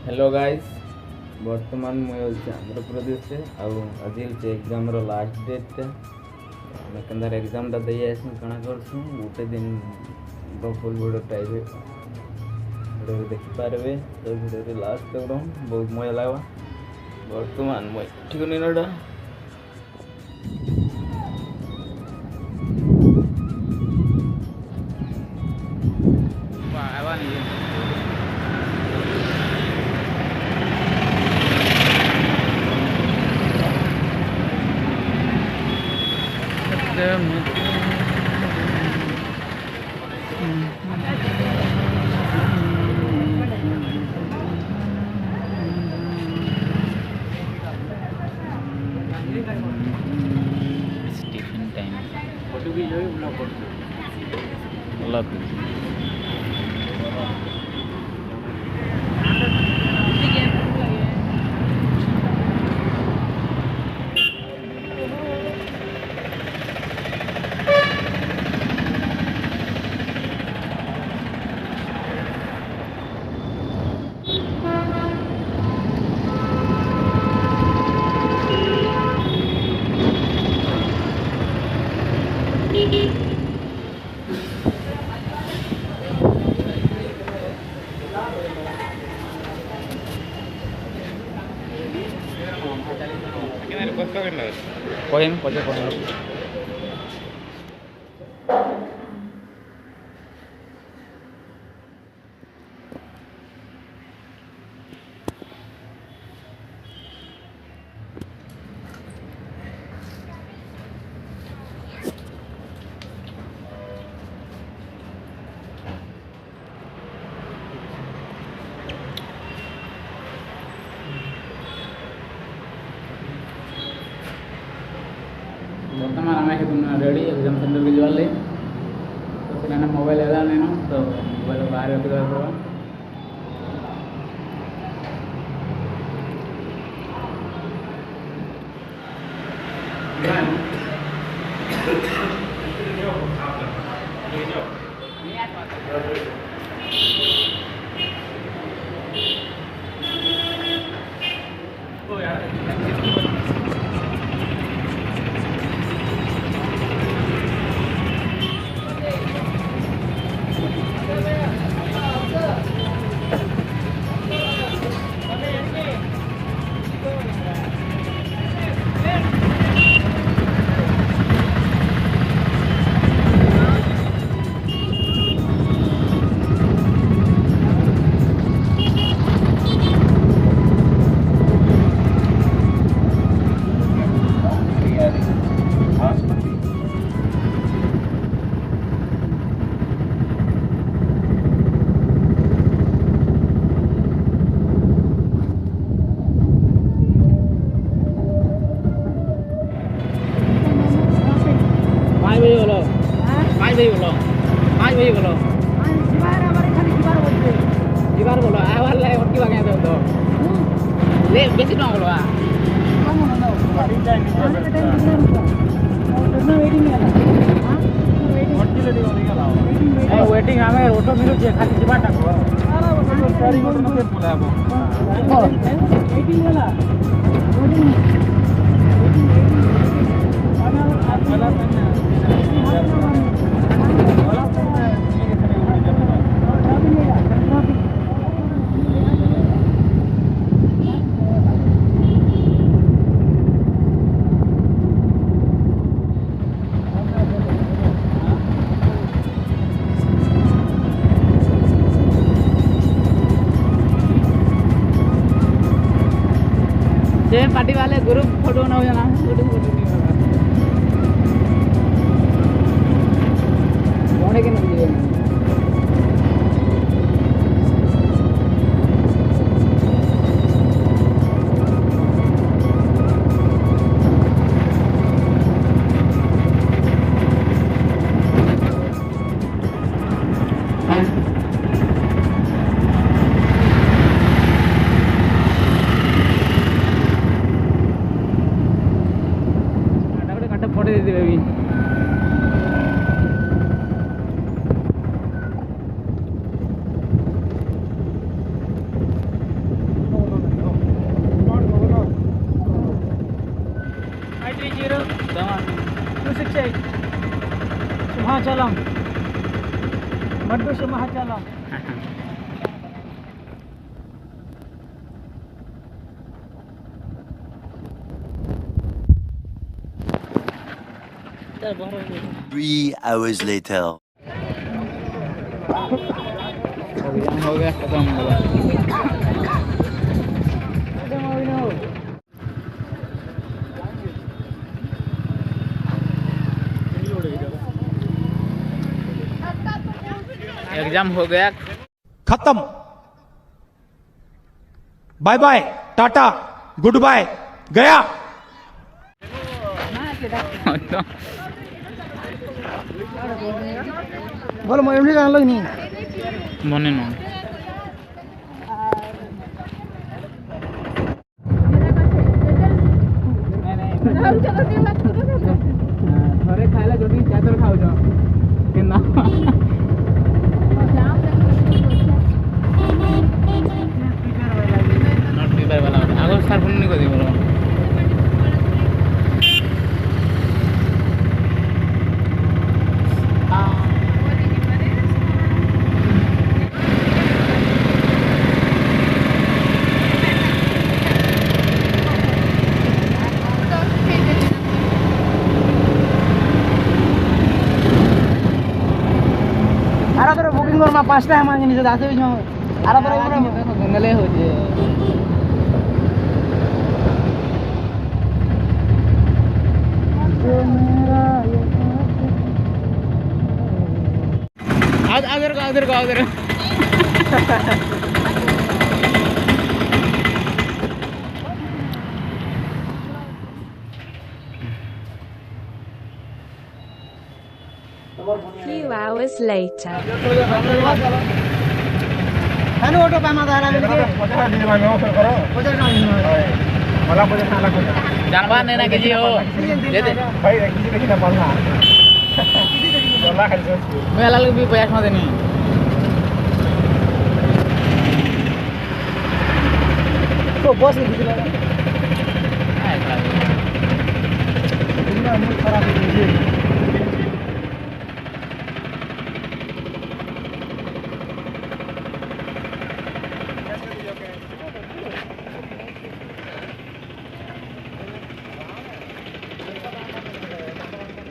Hello guys. बर्तमान मुझे आंध्र प्रदेश से आज एग्जाम लास्ट डेट आम के एग्जाम दे कण कर गोटे दिन फुल भिडियो टाइप भिडियो देखिपारे तो भिडियो लास्ट तक बहुत मजा लगा। बर्तमान मुझे ठीक नहीं टिफिन टाइम कहम पचे कह बर्तमान आम रेडी एग्जाम सेंटर की जावार तो से मोबाइल एदा नैनो तो मोबाइल बाहर रखी पड़ा जीवार बोलो आवार लाए और की बागे तो ले बेसी न बोलो वेटिंग आमे ऑटो मिलु जे खाली जीवाटा को सारी को न के बोलाबो वेटिंग वाला पार्टी वाले ग्रुप फोटो ना हो जाना फोटो नहीं होगा के नहीं फोटो दे दे बेबी से सिंहाचलम मड्डू Simhachalam Three hours later. Exam हो गया खत्म हो गया। एग्जाम हो गया खत्म। Bye bye tata good bye गया। बोलो मैं एमडी जान लग नहीं मने न घरे खाइला जोटी चादर खाऊ जा केना नॉट पेपर वाला आगो सर फोन नहीं को दी बोलो आरा पर बुकिंग कर मा 5 टा मांगे नहीं दासे भी आरा पर गंगले हो जे आज आदर को Few hours later. खाने ऑटो पे मां दारा मिल के जानवा ने ना कीजिए हो दे दे भाई किसी का पालना खाली मैं लाल भी प्रयास में देनी तो बस नहीं दिला मूड खराब हो गई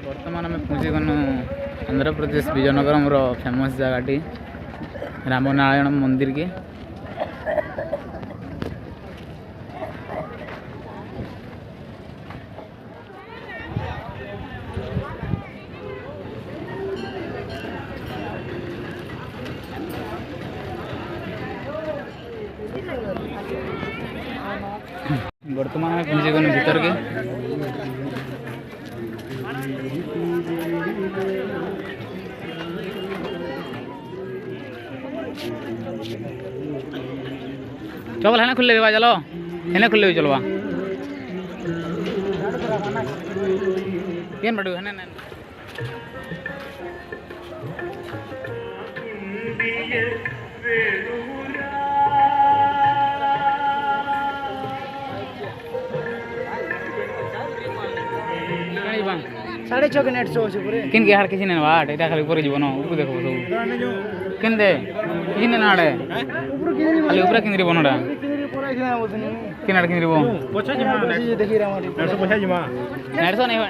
बर्तमान आम पहुँची गलु आंध्र प्रदेश विजयनगरम फेमस जगह रामनारायण मंदिर के बर्तमान आम पहुँची गलु भीतर के चल हेने खुले देवा चलो हेने खुले चलवा केन बडू हेने ने काई बा 6.5 के नेट शो छै पूरे किन के हार किसी ने बाट एटा खाली ऊपर जीवन ऊपर देखो सब किन दे किसी ने नाड़े ऊपर किने नहीं खाली ऊपर किंद्री बनोडा किने पूरा इतना बोलते नहीं किनार किंद्री बो पछा जिमा ये देखी रहा हमारी 150 पछा जिमा 900 नहीं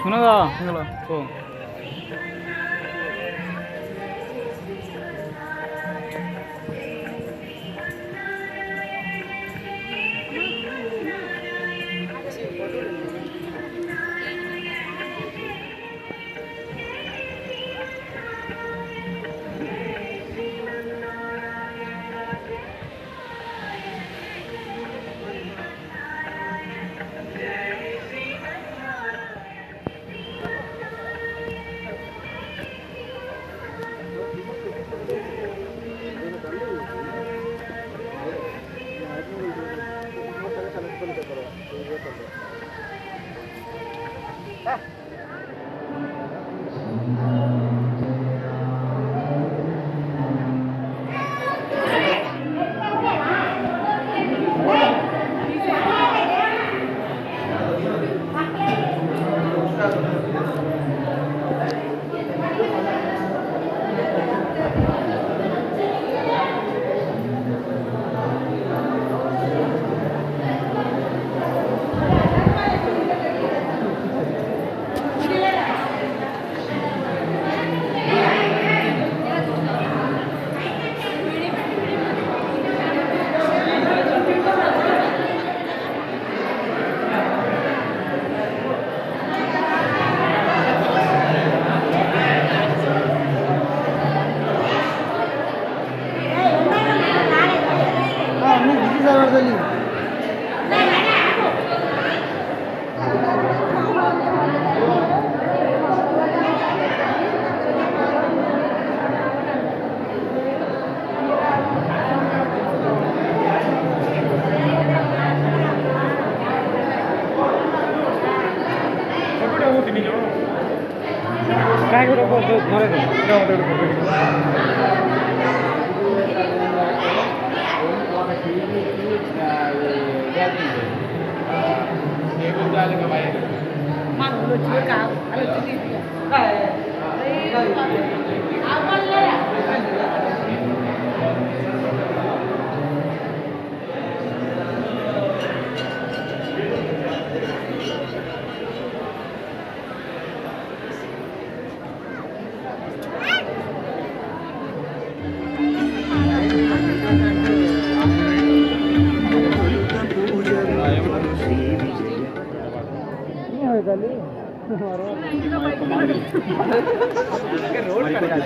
सुनो तो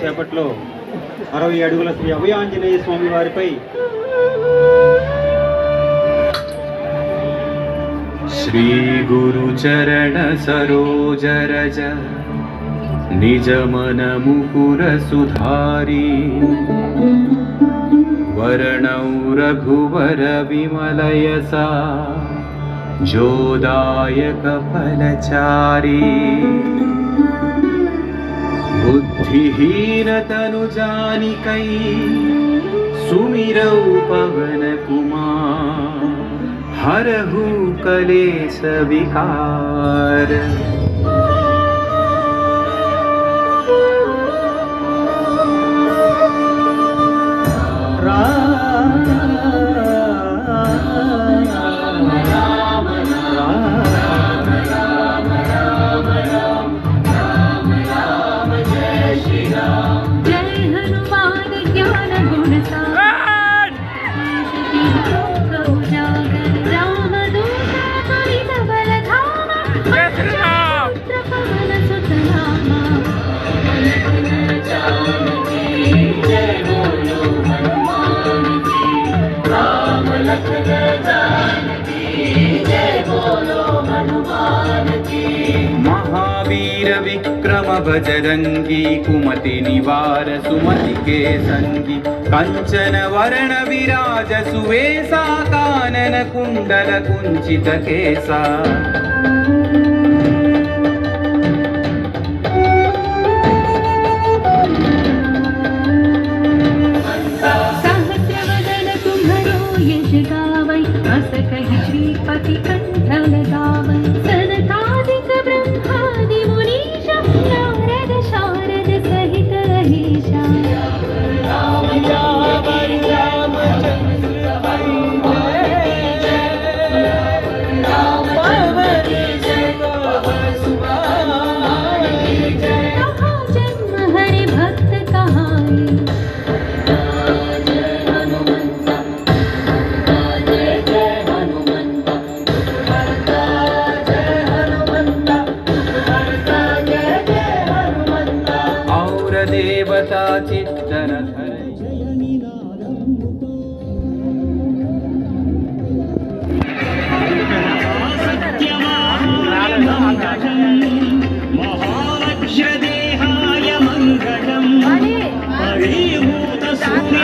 సేపట్లో 60 అడుగుల శ్రీ అభయ ఆంజనేయ స్వామి వారిపై శ్రీ గురు చరణ సరోజ రజ నిజ మన ముకుర సుధారి వరణౌ రఘువర విమలయసా जोदायक फलचारी बुद्धिहीन तनु जानिकै सुमिरौ पवन कुमार हरहु कलेश विकार महावीर विक्रम बजरंगी कुमति निवार सुमति के संगी कंचन वरण विराज सुवेशा कानन कुंडल कुंचित केसा सहस्रवदन तुम्हरो यश गावै अस कहि श्रीपति कंठ लगावै सनकादिक ब्रह्मादि मुनीशा नारद शारद सहित अहीशा जन्म हरि भक्त कहाई देवता चित्तन महालक्ष्यदेहाय मङ्गलम् हरिभूतसूर्याय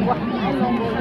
Wah,